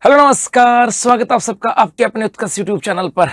Hello नमस्कार, स्वागत है आप सबका आपके अपने उत्कर्ष यूट्यूब चैनल पर।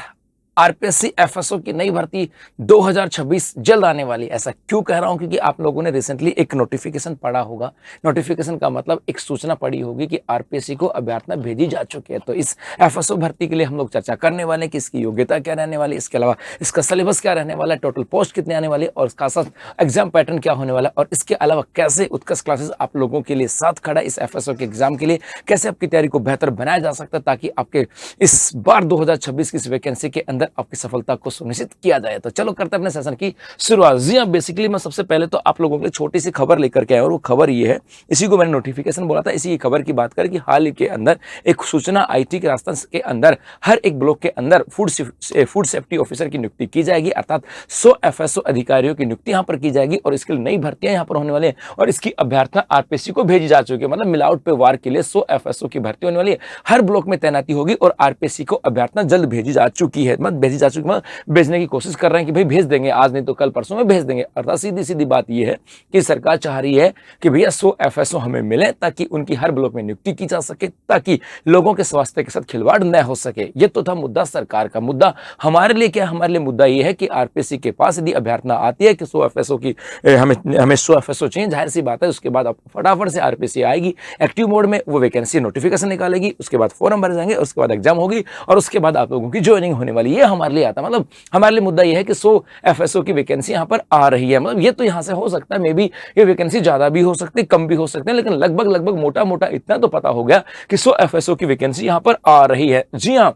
आरपीएससी एफएसओ की नई भर्ती 2026 जल्द आने वाली। ऐसा क्यों कह रहा हूं? क्योंकि आप लोगों ने रिसेंटली एक नोटिफिकेशन पढ़ा होगा। नोटिफिकेशन का मतलब एक सूचना पड़ी होगी कि आरपीएससी को अभ्यर्थना भेजी जा चुकी है। तो इस एफएसओ भर्ती के लिए हम लोग चर्चा करने वाले हैं कि इसकी योग्यता क्या रहने वाली, इसके अलावा इसका सिलेबस क्या रहने वाला है, टोटल पोस्ट कितने आने वाली है और इसका साथ एग्जाम पैटर्न क्या होने वाला है, और इसके अलावा कैसे उत्कर्ष क्लासेस आप लोगों के लिए साथ खड़ा है इस एफएसओ के एग्जाम के लिए, कैसे आपकी तैयारी को बेहतर बनाया जा सकता है ताकि आपके इस बार 2026 की इस वैकेंसी के अंदर आपकी सफलता को सुनिश्चित किया जाए। तो चलो करते हैं अपने सेशन की शुरुआत। जी हाँ, बेसिकली मैं सबसे पहले तो आप लोगों के लिए छोटी सी खबर लेकर के आया और वो खबर ये है, इसी को मैंने नोटिफिकेशन बोला था, इसी खबर की बात करें कि हाल ही के अंदर एक सूचना आई थी कि राजस्थान के अंदर हर एक ब्लॉक के अंदर फूड सेफ्टी ऑफिसर की नियुक्ति की जाएगी, अर्थात 100 एफएसओ अधिकारियों की नियुक्ति यहाँ पर की जाएगी और इसके लिए नई भर्तियां यहाँ पर होने वाली है और इसकी अभ्यर्थना आरपीएससी को भेजी जा चुकी है। मतलब मिलावट पे वार के लिए 100 एफएसओ की भर्ती होने वाली है, हर ब्लॉक में तैनाती होगी और आरपीएससी को अभ्यर्थना जल्द भेजी जा चुकी है। मतलब भेजी जा चुकी, मतलब भेजने की कोशिश कर रहे हैं कि भाई भेज देंगे, आज नहीं तो कल परसों में भेज देंगे। अर्थात सीधी सीधी बात यह है कि सरकार चाह रही है कि भैया 100 एफएसओ हमें मिले ताकि उनकी हर ब्लॉक में नियुक्ति की जा सके, ताकि लोगों के स्वास्थ्य के साथ खिलवाड़ न हो सके। ये तो था मुद्दा सरकार का। मुद्दा हमारे लिए क्या? हमारे लिए मुद्दा यह है कि आरपीएससी के पास यदि अभ्यर्थना आती है कि 100 एफएसओ की हमें 100 एफएसओ चाहिए, जाहिर सी बात है उसके बाद आप फटाफट से आरपीएससी आएगी एक्टिव मोड में, वो वैकेंसी नोटिफिकेशन निकालेगी, उसके बाद फॉर्म भरे जाएंगे, उसके बाद एग्जाम होगी और उसके बाद आप लोगों की ज्वाइनिंग होने वाली। ये हमारे लिए आता है। मतलब हमारे लिए मुद्दा यह है कि 100 एफएसओ की वैकेंसी यहां पर आ रही है। मतलब ये तो यहां से हो सकता है, मे बी ये वैकेंसी ज्यादा भी हो सकती है, कम भी हो सकते हैं, लेकिन लगभग मोटा मोटा इतना तो पता हो गया कि 100 एफएसओ की वैकेंसी यहां पर आ रही है। जी हां,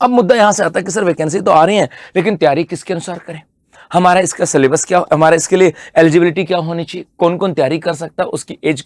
अब मुद्दा यहां से आता है कि सर वैकेंसी तो आ रही है, लेकिन तैयारी किसके अनुसार करें? हमारा इसका सिलेबस क्या, हमारा इसके लिए एलिजिबिलिटी क्या होनी चाहिए, कौन कौन तैयारी कर सकता है, उसकी एज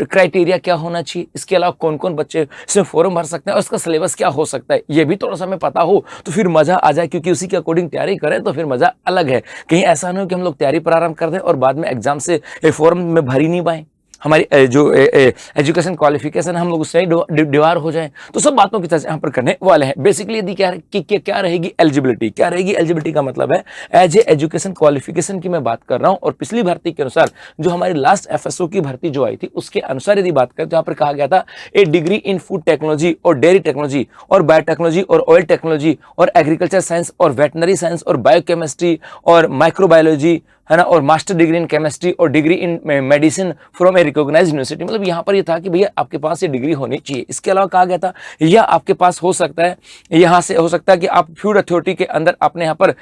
क्राइटेरिया क्या होना चाहिए, इसके अलावा कौन कौन बच्चे इसमें फॉर्म भर सकते हैं और उसका सिलेबस क्या हो सकता है, ये भी थोड़ा सा हमें पता हो तो फिर मजा आ जाए, क्योंकि उसी के अकॉर्डिंग तैयारी करें तो फिर मजा अलग है। कहीं ऐसा नहीं हो कि हम लोग तैयारी प्रारंभ कर दें और बाद में एग्जाम से फॉर्म में भर ही नहीं पाए, हमारी जो एजुकेशन क्वालिफिकेशन हम लोग उससे डिवार हो जाए। तो सब बातों की चर्चा यहाँ पर करने वाले हैं। बेसिकली यदि क्या रहेगी एलिजिबिलिटी, क्या रहेगी एलिजिबिलिटी का मतलब है एज ए एजुकेशन क्वालिफिकेशन की मैं बात कर रहा हूँ। और पिछली भर्ती के अनुसार जो हमारी लास्ट एफएसओ की भर्ती जो आई थी उसके अनुसार यदि बात करें तो यहाँ पर कहा गया था a degree in food technology और डेयरी टेक्नोलॉजी और बायोटेक्नोलॉजी और ऑयल टेक्नोलॉजी और एग्रीकल्चर साइंस और वेटनरी साइंस और बायोकेमिस्ट्री और माइक्रोबायोलॉजी, है ना, और मास्टर डिग्री इन केमिस्ट्री और degree in medicine from a recognised university. मतलब यहाँ पर ये था कि भैया आपके पास ये डिग्री होनी चाहिए। इसके अलावा कहा गया था या आपके पास हो सकता है, यहाँ से हो सकता है कि आप फूड अथॉरिटी के अंदर आपने यहाँ पर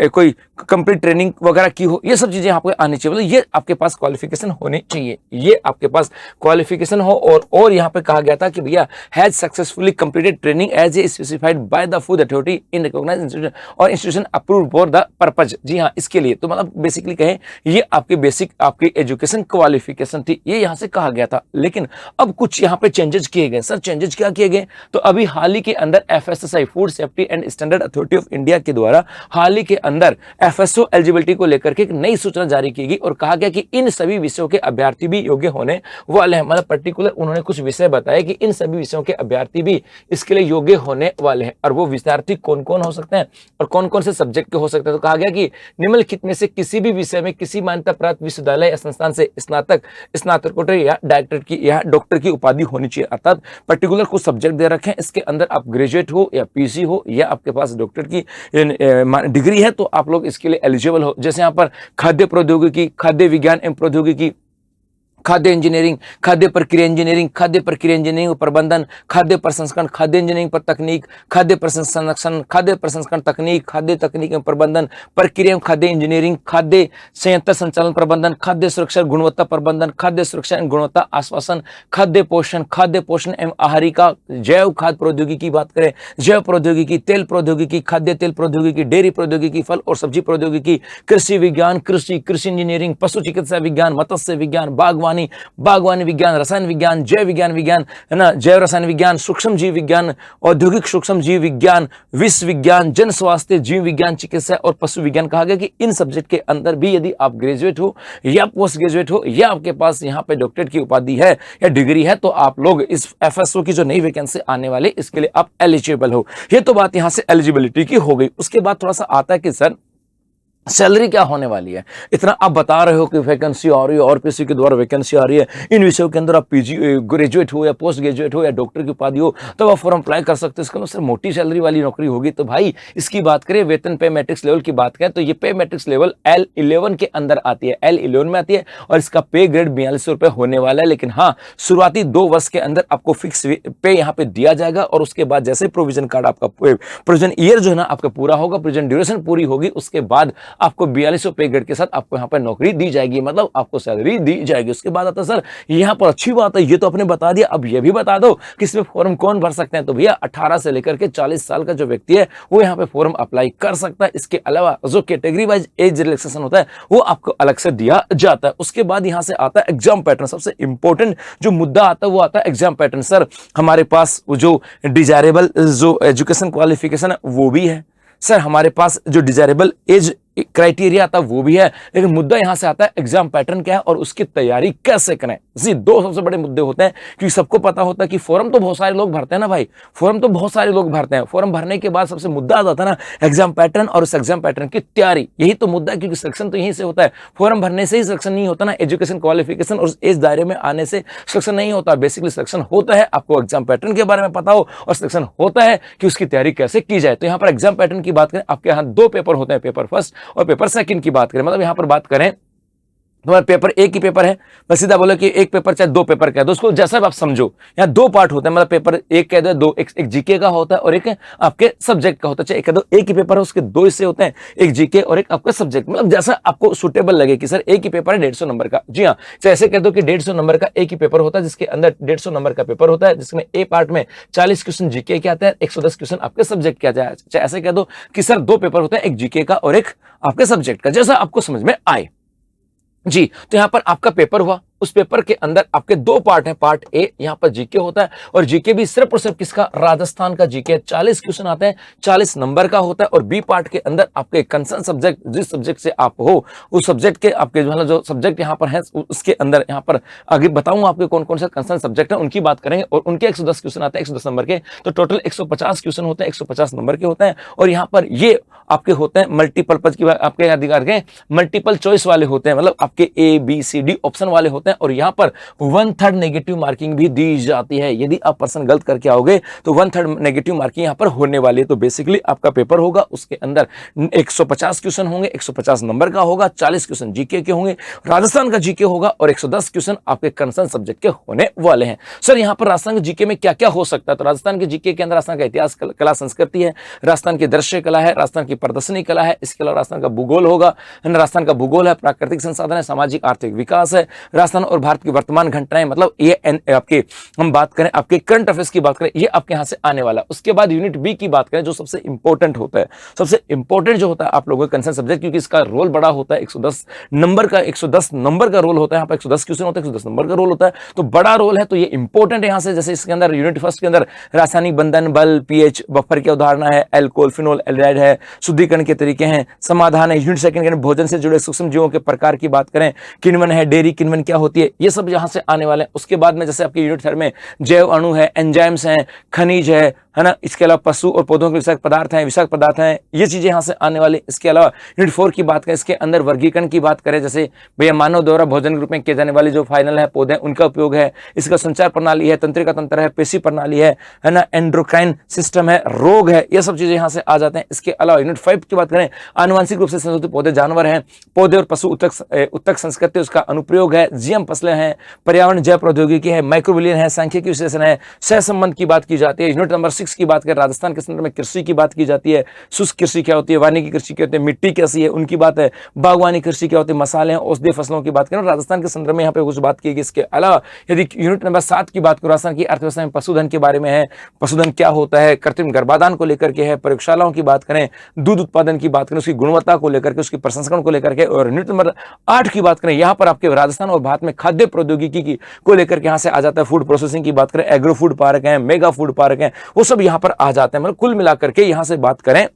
कोई कंप्लीट ट्रेनिंग वगैरह की हो, ये सब चीजें यहाँ पर आनी चाहिए। मतलब ये आपके पास क्वालिफिकेशन होनी चाहिए, ये आपके पास क्वालिफिकेशन हो। और यहाँ पे कहा गया था कि भैया has successfully completed training as a specified by the food authority in recognised institution और institution approved for the purpose. जी हाँ, इसके लिए तो मतलब बेसिकली कहें ये आपके बेसिक आपकी एजुकेशन क्वालिफिकेशन थी, ये यहां से कहा गया था। लेकिन अब कुछ यहां पे चेंजेस किए गए। सर चेंजेस क्या किए गए? तो अभी हाल ही के अंदर FSSI food safety and standard authority of India के द्वारा हाल ही के अंदर एफएसओ एलिजिबिलिटी को लेकर के एक नई सूचना जारी की गई और कहा गया कि इन सभी विषयों के अभ्यर्थी भी योग्य होने वाले हैं। मतलब पर्टिकुलर उन्होंने कुछ विषय बताया कि इन सभी विषयों के अभ्यर्थी भी इसके लिए योग्य होने वाले हैं। और वो विद्यार्थी कौन कौन हो सकते हैं और कौन कौन से सब्जेक्ट के हो सकते हैं? तो कहा गया कि निम्नलिखित में से किसी भी विषय में किसी मान्यता प्राप्त विश्वविद्यालय या संस्थान से स्नातक, स्नातकोत्तर या डायरेक्टर की या डॉक्टर की उपाधि होनी चाहिए। अर्थात पर्टिकुलर कुछ सब्जेक्ट दे रखे हैं, इसके अंदर आप ग्रेजुएट हो या पीसी हो या आपके पास डॉक्टर की डिग्री है तो आप लोग इसके लिए एलिजिबल हो। जैसे यहाँ पर खाद्य प्रौद्योगिकी, खाद्य विज्ञान एवं प्रौद्योगिकी, खाद्य इंजीनियरिंग, खाद्य प्रक्रिया इंजीनियरिंग, खाद्य प्रक्रिया इंजीनियरिंग प्रबंधन, खाद्य प्रसंस्करण, खाद्य इंजीनियरिंग पर तकनीक, खाद्य प्रसंस्करण, खाद्य प्रसंस्करण तकनीक, खाद्य तकनीक एवं प्रबंधन, प्रक्रिया एवं खाद्य इंजीनियरिंग, खाद्य संयंत्र संचालन प्रबंधन, खाद्य सुरक्षा गुणवत्ता प्रबंधन, खाद्य सुरक्षा एवं गुणवत्ता आश्वासन, खाद्य पोषण एवं आहारिका, जैव खाद्य प्रौद्योगिकी की बात करें, जैव प्रौद्योगिकी, तेल प्रौद्योगिकी, खाद्य तेल प्रौद्योगिकी, डेयरी प्रौद्योगिकी, फल और सब्जी प्रौद्योगिकी, कृषि विज्ञान, कृषि इंजीनियरिंग, पशु चिकित्सा विज्ञान, मत्स्य विज्ञान, बागवानी विज्ञान, रसायन विज्ञान, जैव विज्ञान, है ना, जैव रसायन विज्ञान, सूक्ष्म जीव विज्ञान, औद्योगिक सूक्ष्म जीव विज्ञान, विश्व विज्ञान, जन स्वास्थ्य, जीव विज्ञान, चिकित्सा और पशु विज्ञान। कहा गया कि इन सब्जेक्ट के अंदर भी यदि आप ग्रेजुएट हो या पोस्ट ग्रेजुएट हो या आपके पास यहाँ पे डॉक्टरेट की उपाधि है या डिग्री है तो आप लोग इस एफएसओ की जो नई वैकेंसी आने वाली इसके लिए आप एलिजिबल हो। ये तो बात यहाँ से एलिजिबिलिटी की हो गई। उसके बाद थोड़ा सा आता है कि सर सैलरी क्या होने वाली है, इतना आप बता रहे हो कि वैकेंसी आ रही है और किसी के द्वारा वैकेंसी आ रही है, इन विषयों के अंदर आप पीजी ग्रेजुएट हो या पोस्ट ग्रेजुएट हो या डॉक्टर की उपाधि हो तब आप फॉर्म अप्लाई कर सकते हो। इसके अंदर सिर्फ मोटी सैलरी वाली नौकरी होगी। तो भाई इसकी बात करें, वेतन पे मैट्रिक्स लेवल की बात करें तो ये पे मैट्रिक्स लेवल L11 के अंदर आती है, L11 में आती है और इसका पे ग्रेड 4200 रुपए होने वाला है। लेकिन हाँ, शुरुआती 2 वर्ष के अंदर आपको फिक्स पे यहाँ पे दिया जाएगा और उसके बाद जैसे प्रोविजन कार्ड आपका प्रोविजन ईयर जो है ना आपका पूरा होगा, प्रोविजन ड्यूरेशन पूरी होगी, उसके बाद आपको 4200 पे ग्रेड के साथ आपको यहाँ पर नौकरी दी जाएगी, मतलब आपको सैलरी दी जाएगी। उसके बाद आता है सर यहाँ पर अच्छी बात है, ये तो आपने बता दिया, अब ये भी बता दो कि इसमें फॉर्म कौन भर सकते हैं। तो भैया 18 से लेकर के 40 साल का जो व्यक्ति है वो यहाँ पे फॉर्म अप्लाई कर सकता है। इसके अलावा जो कैटेगरी वाइज एज रिलैक्सेशन होता है वो आपको अलग से दिया जाता है। उसके बाद यहाँ से आता है एग्जाम पैटर्न। सबसे इंपॉर्टेंट जो मुद्दा आता है वो आता है एग्जाम पैटर्न। सर हमारे पास जो डिजायरेबल जो एजुकेशन क्वालिफिकेशन है वो भी है, सर हमारे पास जो डिजायरेबल एज क्राइटेरिया आता है वो भी है, लेकिन मुद्दा यहां से आता है एग्जाम पैटर्न क्या है और उसकी तैयारी कैसे करें। जी 2 सबसे बड़े मुद्दे होते हैं, क्योंकि सबको पता होता है कि फॉर्म तो बहुत सारे लोग भरते हैं ना भाई, फॉर्म तो बहुत सारे लोग भरते हैं। फॉर्म भरने के बाद सबसे मुद्दा आता है ना एग्जाम पैटर्न और उस एग्जाम पैटर्न की तैयारी, यही तो मुद्दा है, क्योंकि सिलेक्शन तो यहीं से होता है। फॉर्म भरने से ही सिलेक्शन नहीं होता ना, एजुकेशन क्वालिफिकेशन और इस दायरे में आने से सिलेक्शन नहीं होता। बेसिकली सिलेक्शन होता है आपको एग्जाम पैटर्न के बारे में पता हो और सिलेक्शन होता है कि उसकी तैयारी कैसे की जाए। तो यहाँ पर एग्जाम पैटर्न की बात करें, आपके यहाँ 2 पेपर होते हैं, पेपर फर्स्ट और पेपर सेकंड की बात करें, मतलब यहां पर बात करें तुम्हारा पेपर एक ही पेपर है, बस सीधा बोलो कि एक पेपर चाहे 2 पेपर कह दो, उसको जैसा भी आप समझो। यहाँ 2 पार्ट होते हैं, मतलब पेपर एक कह दो, 2 एक जीके का होता है और एक आपके सब्जेक्ट का होता है। चाहे कह दो एक ही पेपर है, उसके 2 हिस्से होते हैं, एक जीके और एक आपका सब्जेक्ट, मतलब जैसा आपको सुटेबल लगे कि सर एक ही पेपर है 150 नंबर का। जी हाँ, चाहे ऐसे कह दो कि 150 नंबर का एक ही पेपर होता है, जिसके अंदर 150 नंबर का पेपर होता है, जिसमें ए पार्ट में 40 क्वेश्चन जीके के आते हैं, 110 क्वेश्चन आपके सब्जेक्ट के आते हैं। चाहे ऐसे कह दो कि सर 2 पेपर होते हैं, एक जीके का और एक आपके सब्जेक्ट का, जैसा आपको समझ में आए। जी तो यहां पर आपका पेपर हुआ, उस पेपर के अंदर आपके 2 पार्ट हैं। पार्ट ए यहां पर जीके होता है और जीके भी सिर्फ और सिर्फ किसका, राजस्थान का जीके, 40 क्वेश्चन आते हैं, 40 नंबर का होता है। और बी पार्ट के अंदर आपके कंसर्न सब्जेक्ट, जिस सब्जेक्ट से आप हो उस सब्जेक्ट के आपके जो सब्जेक्ट यहां पर है उसके अंदर यहां पर आगे बताऊंगा आपके कौन कौन से कंसर्न सब्जेक्ट है, उनकी बात करेंगे। और उनके 110 क्वेश्चन आते हैं 110 नंबर के, तो टोटल 150 क्वेश्चन होते हैं, 150 नंबर के होते हैं। और यहाँ पर ये आपके होते हैं मल्टीपर्पज की आपके अधिकार के मल्टीपल चॉइस वाले होते हैं, मतलब आपके A B C D option वाले होते हैं। और यहाँ पर 1/3 नेगेटिव मार्किंग भी दी जाती है। यदि आप प्रश्न गलत करके आओगे तो 1/3 नेगेटिव मार्किंग यहाँ पर होने वाली है। तो बेसिकली आपका पेपर होगा, उसके अंदर 150 क्वेश्चन होंगे, 150 नंबर का होगा, 40 क्वेश्चन जीके के होंगे, राजस्थान का जीके होगा और 110 क्वेश्चन आपके कंसर्न सब्जेक्ट के होने वाले हैं। सर यहाँ पर राजस्थान के जीके में क्या क्या हो सकता है, तो राजस्थान के जीके के अंदर राजस्थान का इतिहास, कला, संस्कृति है, राजस्थान की दृश्य कला है, राजस्थान की प्रदर्शनी कला है, इसके अलावा राजस्थान का भूगोल होगा, राजस्थान का भूगोल है, प्राकृतिक संसाधन है, सामाजिक आर्थिक विकास है, राजस्थान और भारत की वर्तमान घटनाएं, मतलब ये आपके हम बात करें आपके करंट अफेयर्स की बात करें, ये आपके यहां से आने वाला। उसके बाद यूनिट बी की बात करें, जो सबसे इंपॉर्टेंट होता है, सबसे इंपॉर्टेंट जो होता है आप लोगों का कंसर्न सब्जेक्ट, क्योंकि इसका रोल बड़ा होता है, 110 नंबर का रोल होता है, यहाँ पर 110 क्वेश्चन होता है, 110 नंबर का रोल होता है, तो बड़ा रोल है, तो ये इंपॉर्टेंट है यहाँ से। जैसे इसके अंदर यूनिट फर्स्ट के अंदर रासायनिक बंधन, बल, पीएच, बफर की अवधारणा है, एल्कोहल, फिनोल, एल्डिहाइड है, शुद्धिकरण के तरीके हैं, समाधान है। यूनिट सेकंड के अंदर भोजन से जुड़े सूक्ष्म जीवों के प्रकार की बात करें, किण्वन है, डेयरी किण्वन क्या होती है, ये सब यहाँ से आने वाले हैं। उसके बाद में जैसे आपके यूनिट 3 में जैव अणु है, एंजाइम्स हैं, खनिज है ना, इसके अलावा पशु और पौधों के विषाक्त पदार्थ हैं, विषाक्त पदार्थ हैं, ये चीजें यहाँ से आने वाली। इसके अलावा यूनिट 4 की बात करें, इसके अंदर वर्गीकरण की बात करें, जैसे भैया मानव द्वारा भोजन के रूप में किए जाने वाली जो फाइनल है पौधे, उनका उपयोग है, इसका संचार प्रणाली है, तंत्रिका तंत्र है, पेशी प्रणाली है ना, एंड्रोक्राइन सिस्टम है, रोग है, ये सब चीजें यहाँ से आ जाते हैं। इसके अलावा यूनिट 5 की बात करें, आनुवांशिक रूप से संशोधित पौधे जानवर हैं, पौधे और पशु उत्तक संस्कृति उसका अनुप्रयोग है, जीएम फसलें हैं, पर्यावरण जैव प्रौद्योगिकी है, माइक्रोबिलियन है, सांख्यिकी विश्लेषण है, सहसंबंध की बात की जाती है। यूनिट नंबर 6 की बात करें, राजस्थान के संदर्भ में कृषि की बात की जाती है, शुष्क कृषि क्या होती है, वानिकी कृषि क्या होती है, मिट्टी कैसी है उनकी बात है, बागवानी कृषि क्या होती है, मसाले हैं, औषधीय फसलों की बात करें, राजस्थान के संदर्भ में यहाँ पे कुछ बात की गई। इसके अलावा यदि यूनिट नंबर 7 की बात करें, राजस्थान की अर्थव्यवस्था में पशुधन के बारे में है, पशुधन क्या होता है, कृत्रिम गर्भाधान को लेकर के है, प्रयोगशालाओं की बात करें, दूध उत्पादन की बात करें, उसकी गुणवत्ता को लेकर के, उसकी प्रसंस्करण को लेकर के। और यूनिट नंबर 8 की बात करें, यहाँ पर आपके राजस्थान और भारत में खाद्य प्रौद्योगिकी की को लेकर के यहाँ से आ जाता है। फूड प्रोसेसिंग की बात करें, एग्रो फूड पार्क है, मेगा फूड पार्क है, वो सब यहाँ पर आ जाते हैं। मतलब कुल मिलाकर के यहाँ से बात करें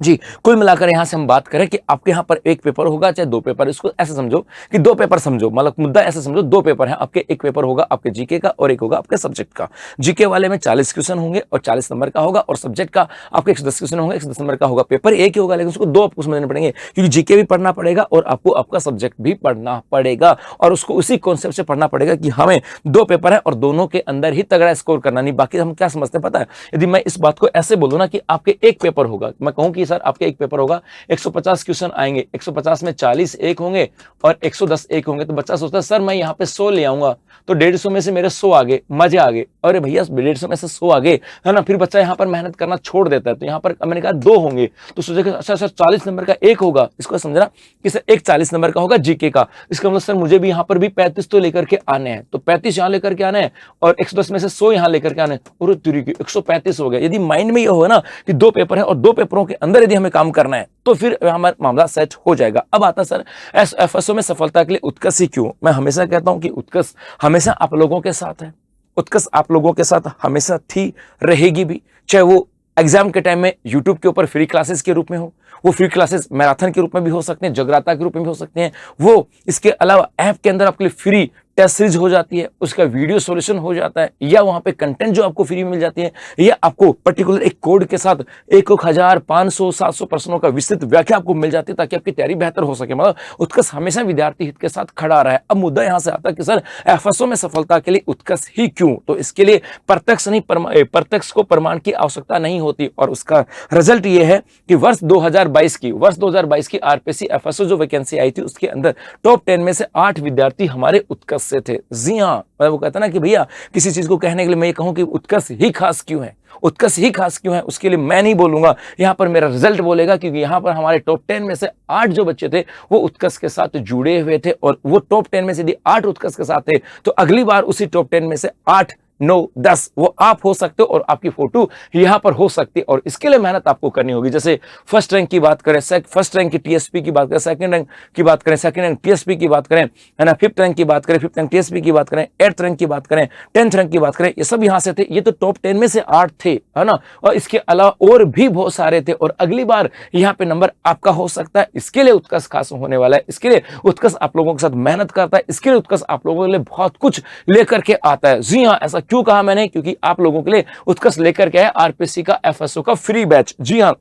जी, कुल मिलाकर यहाँ से हम बात करें कि आपके यहाँ पर एक पेपर होगा चाहे दो पेपर, इसको ऐसे समझो कि दो पेपर समझो, मतलब मुद्दा ऐसे समझो, दो पेपर हैं आपके, एक पेपर होगा आपके जीके का और एक होगा आपके सब्जेक्ट का। जीके वाले में 40 क्वेश्चन होंगे और 40 नंबर का होगा, और सब्जेक्ट का आपके 110 क्वेश्चन होंगे, 110 नंबर का होगा। पेपर एक ही होगा लेकिन उसको दो आपको समझने पड़ेंगे, क्योंकि जीके भी पढ़ना पड़ेगा और आपको आपका सब्जेक्ट भी पढ़ना पड़ेगा, और उसको उसी कॉन्सेप्ट से पढ़ना पड़ेगा कि हमें दो पेपर है और दोनों के अंदर ही तगड़ा स्कोर करना, नहीं बाकी हम क्या समझते हैं पता है। यदि मैं इस बात को ऐसे बोलूं ना कि आपके एक पेपर होगा, मैं कहूं कि सर आपके एक पेपर होगा, 150 क्वेश्चन आएंगे, 150 में 40 एक होंगे और 110 एक होंगे, तो बच्चा सोचता है सर मैं यहाँ पे 100 ले आऊंगा, तो 150 में से मेरे 100 आ गए, मजे आ गए। अरे भैया 150 में से 100 आ गए है ना, फिर बच्चा यहाँ पर मेहनत करना छोड़ देता है। तो यहाँ पर मैंने कहा दो होंगे, तो सोचेगा अच्छा सर 40 नंबर का एक होगा, इसको समझना कि सर एक 40 नंबर का होगा जीके का, इसका मतलब सर मुझे भी यहाँ पर भी 35 तो लेकर के आने हैं, तो 35 यहाँ लेकर के आने हैं और 110 में से 100 यहाँ लेकर के आने हैं, और 135 हो गया। यदि माइंड में ये होगा ना कि दो पेपर है और दो पेपरों के अंदर यदि हमें काम करना है तो फिर हमारा मामला सेट हो जाएगा। अब आता सर एफएसओ में सफलता के लिए उत्कर्ष ही क्यों? मैं हमेशा कहता हूं कि उत्कर्ष हमेशा आप लोगों के साथ है, उत्कर्ष आप लोगों के साथ हमेशा थी, रहेगी भी, चाहे वो एग्जाम के टाइम में यूट्यूब के ऊपर फ्री क्लासेस के रूप में हो, वो फ्री क्लासेस मैराथन के रूप में भी हो सकते हैं, जगराता के रूप में भी हो सकते हैं, वो इसके अलावा ऐप के अंदर आपके लिए फ्री टेस्ट सीरीज हो जाती है, उसका वीडियो सॉल्यूशन हो जाता है, या वहां पे कंटेंट जो आपको फ्री में मिल जाती है, या आपको पर्टिकुलर एक कोड के साथ 1,500-700 प्रश्नों का विस्तृत व्याख्या आपको मिल जाती है ताकि आपकी तैयारी बेहतर हो सके। मतलब उत्कर्ष हमेशा विद्यार्थी हित के साथ खड़ा रहा है। अब मुद्दा यहां से आता है कि सर एफएसओ में सफलता के लिए उत्कर्ष ही क्यों? तो इसके लिए प्रत्यक्ष नहीं प्रत्यक्ष को प्रमाण की आवश्यकता नहीं होती, और उसका रिजल्ट ये है कि वर्ष 2022 की आरपीएससी एफएसओ जो वैकेंसी आई थी उसके अंदर टॉप 10 में से 8 विद्यार्थी हमारे उत्कर्ष से थे। जी हाँ, वो कहता ना कि भैया किसी चीज को कहने के लिए मैं ये कहूं कि उत्कर्ष ही खास क्यों है, उत्कर्ष ही खास क्यों है, उसके लिए मैं नहीं बोलूंगा, यहां पर मेरा रिजल्ट बोलेगा, क्योंकि यहां पर हमारे टॉप 10 में से 8 जो बच्चे थे वो उत्कर्ष के साथ जुड़े हुए थे, और वो टॉप 10 में से यदि 8 उत्कर्ष के साथ थे तो अगली बार उसी टॉप 10 में से 8, 9, 10 वो आप हो सकते हो और आपकी फोटो यहां पर हो सकती है, और इसके लिए मेहनत आपको करनी होगी। जैसे फर्स्ट रैंक की बात करें, फर्स्ट रैंक की टीएसपी की बात करें, सेकंड रैंक की बात करें, सेकंड रैंक टीएसपी की बात करें, है ना, फिफ्थ रैंक की बात करें, फिफ्थ रैंक टीएसपी की बात करें, 8th रैंक की बात करें, 10th रैंक की बात करें, ये सब यहां से थे, ये तो टॉप 10 में से 8 थे, है ना, और इसके अलावा और भी बहुत सारे थे, और अगली बार यहां पे नंबर आपका हो सकता है। इसके लिए उत्कर्ष खास होने वाला है, इसके लिए उत्कर्ष आप लोगों के साथ मेहनत करता है, इसके लिए उत्कर्ष आप लोगों के लिए बहुत कुछ लेकर के आता है। जी हाँ, ऐसा क्यों कहा मैंने? क्योंकि आप लोगों के लिए उत्कर्ष लेकर के आया आरपीएससी का एफएसओ का फ्री बैच। जी हाँ,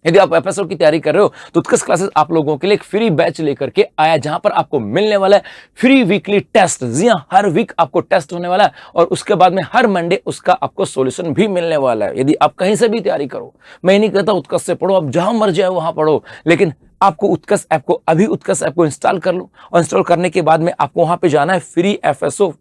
यदि आप एफएसओ की तैयारी कर रहे हो तो उत्कर्ष क्लासेस आप लोगों के लिए एक फ्री बैच लेकर के आया, जहां पर आपको मिलने वाला है फ्री वीकली टेस्ट। जी हां, हर वीक आपको टेस्ट होने वाला है, और उसके बाद में हर मंडे उसका आपको सॉल्यूशन भी मिलने वाला है। यदि आप कहीं से भी तैयारी करो, मैं नहीं कहता उत्कर्ष से पढ़ो, आप जहां मर जाए वहां पढ़ो, लेकिन आपको उत्कर्ष ऐप को उत्कर्ष ऐप को इंस्टॉल कर लो, और इंस्टॉल करने के बाद में आपको वहां पे जाना है free FSO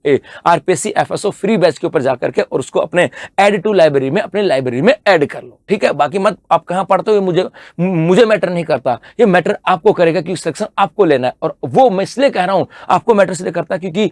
RPSC FSO free batch के ऊपर जाकर के, और उसको अपने ऐड टू लाइब्रेरी में अपने लाइब्रेरी में ऐड कर लो। ठीक है, बाकी मत आप कहां पढ़ते हो मुझे मैटर नहीं करता, ये मैटर आपको करेगा क्योंकि सेक्शन आपको लेना है, और वो मैं इसलिए कह रहा हूं आपको मैटर इसलिए करता है क्योंकि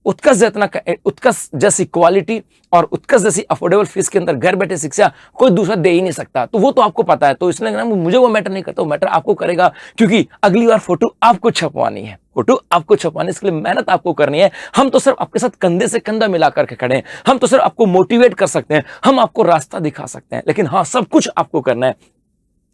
उत्कर्ष जैसी क्वालिटी और उत्कर्ष जैसी अफोर्डेबल फीस के अंदर घर बैठे शिक्षा कोई दूसरा दे ही नहीं सकता, तो वो तो आपको पता है, तो इसलिए ना मुझे वो मैटर नहीं करता, वो मैटर आपको करेगा, क्योंकि अगली बार फोटो आपको छपवानी है, फोटो आपको छपवानी, इसके लिए मेहनत आपको करनी है। हम तो सिर्फ आपके साथ कंधे से कंधा मिला करके खड़े हैं, हम तो सिर्फ आपको मोटिवेट कर सकते हैं, हम आपको रास्ता दिखा सकते हैं, लेकिन हाँ सब कुछ आपको करना है।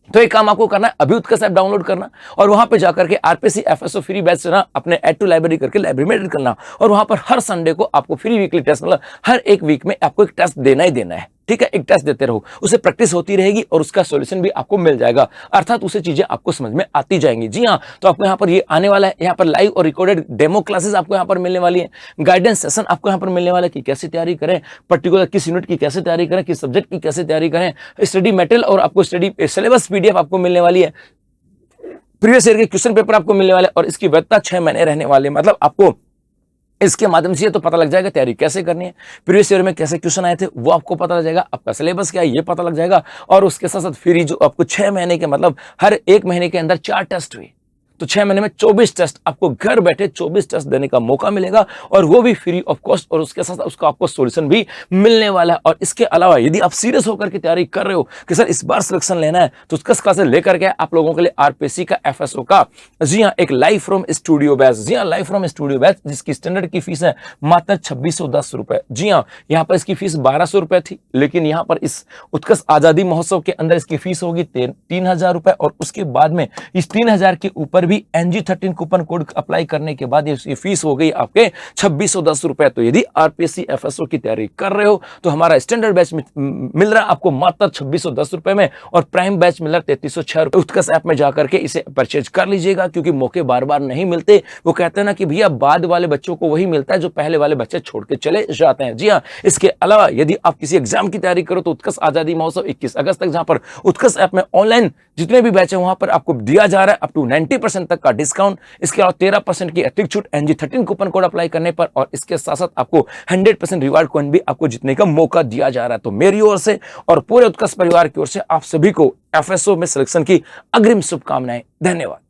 तो एक काम आपको करना है, अभी उत्कर्ष ऐप डाउनलोड करना और वहां पे जाकर के आरपीएससी एफएसओ फ्री बैच से ना अपने ऐड टू लाइब्रेरी करके लाइब्रेरी में एडिट करना, और वहां पर हर संडे को आपको फ्री वीकली टेस्ट, मतलब हर एक वीक में आपको एक टेस्ट देना ही देना है। ठीक है, एक टेस्ट देते रहो, उससे प्रैक्टिस होती रहेगी और उसका सॉल्यूशन भी आपको मिल जाएगा, अर्थात उसे चीजें आपको समझ में आती जाएंगी। जी हाँ, तो आपको यहाँ पर ये आने वाला है, यहाँ पर लाइव और रिकॉर्डेड डेमो क्लासेस आपको यहाँ पर मिलने वाली है, गाइडेंस सेशन आपको यहाँ पर मिलने वाला है कि कैसे तैयारी करें, पर्टिकुलर किस यूनिट की कैसे तैयारी करें, किस सब्जेक्ट की कैसे तैयारी करें, स्टडी मटेरियल और आपको स्टडी सिलेबस पीडीएफ आपको मिलने वाली है, प्रीवियस ईयर के क्वेश्चन पेपर आपको मिलने वाले, और इसकी वैधता 6 महीने रहने वाले। मतलब आपको इसके माध्यम से ये तो पता लग जाएगा तैयारी कैसे करनी है, प्रीवियस ईयर में कैसे क्वेश्चन आए थे वो आपको पता लग जाएगा, आपका सिलेबस क्या है ये पता लग जाएगा, और उसके साथ साथ फ्री जो आपको 6 महीने के, मतलब हर एक महीने के अंदर 4 टेस्ट हुए, तो 6 महीने में 24 टेस्ट आपको घर बैठे 24 टेस्ट देने का मौका मिलेगा, और वो भी फ्री ऑफ कॉस्ट, और उसके साथ उसका आपको सॉल्यूशन भी मिलने वाला है। और इसके अलावा यदि आप सीरियस होकर के तैयारी कर रहे हो कि सर इस बार सिलेक्शन लेना है, तो उत्कर्ष क्लासेस लेकर के आप लोगों के लिए आरपीएससी का एफएसओ का जी हाँ एक लाइव फ्रॉम स्टूडियो बैच, जी हाँ लाइव फ्रॉम स्टूडियो बैच, जिसकी स्टैंडर्ड की फीस है मात्र 2610 रुपए। जी हाँ, यहाँ पर इसकी फीस 1200 रुपए थी, लेकिन यहाँ पर इस उत्कर्ष आजादी महोत्सव के अंदर इसकी फीस होगी 3000 रुपए, और उसके बाद में इस 3000 के ऊपर भी NG13 कूपन कोड अप्लाई करने के बाद ये फीस हो गई आपके 2610 रुपए। तो यदि आरपीएससी एफएसओ की तैयारी कर रहे हो तो हमारा स्टैंडर्ड बैच मिल रहा है आपको मात्र 2610 रुपए में, और प्राइम बैच मिल रहा है 3306 रुपए। उत्कर्ष ऐप में जाकर के इसे परचेज कर लीजिएगा, क्योंकि मौके बार बार नहीं मिलते। वो कहते हैं ना कि भैया बाद वाले बच्चों को वही मिलता है जो पहले वाले बच्चे छोड़ के चले जाते हैं। जी हाँ, इसके अलावा यदि आप किसी एग्जाम की तैयारी करो तो उत्कर्ष आजादी महोत्सव 21 अगस्त तक, जहां पर उत्कर्ष ऐप में ऑनलाइन जितने भी बैच है वहां पर आपको दिया जा रहा है अप टू 90% तक का डिस्काउंट। इसके अलावा 13% की अतिरिक्त छूट NG13 कूपन कोड अप्लाई करने पर, और इसके साथ साथ आपको 100% रिवार्ड कॉइन भी आपको जीतने का मौका दिया जा रहा है। तो मेरी ओर से और पूरे उत्कर्ष परिवार की ओर से आप सभी को एफएसओ में सिलेक्शन की अग्रिम शुभकामनाएं। धन्यवाद।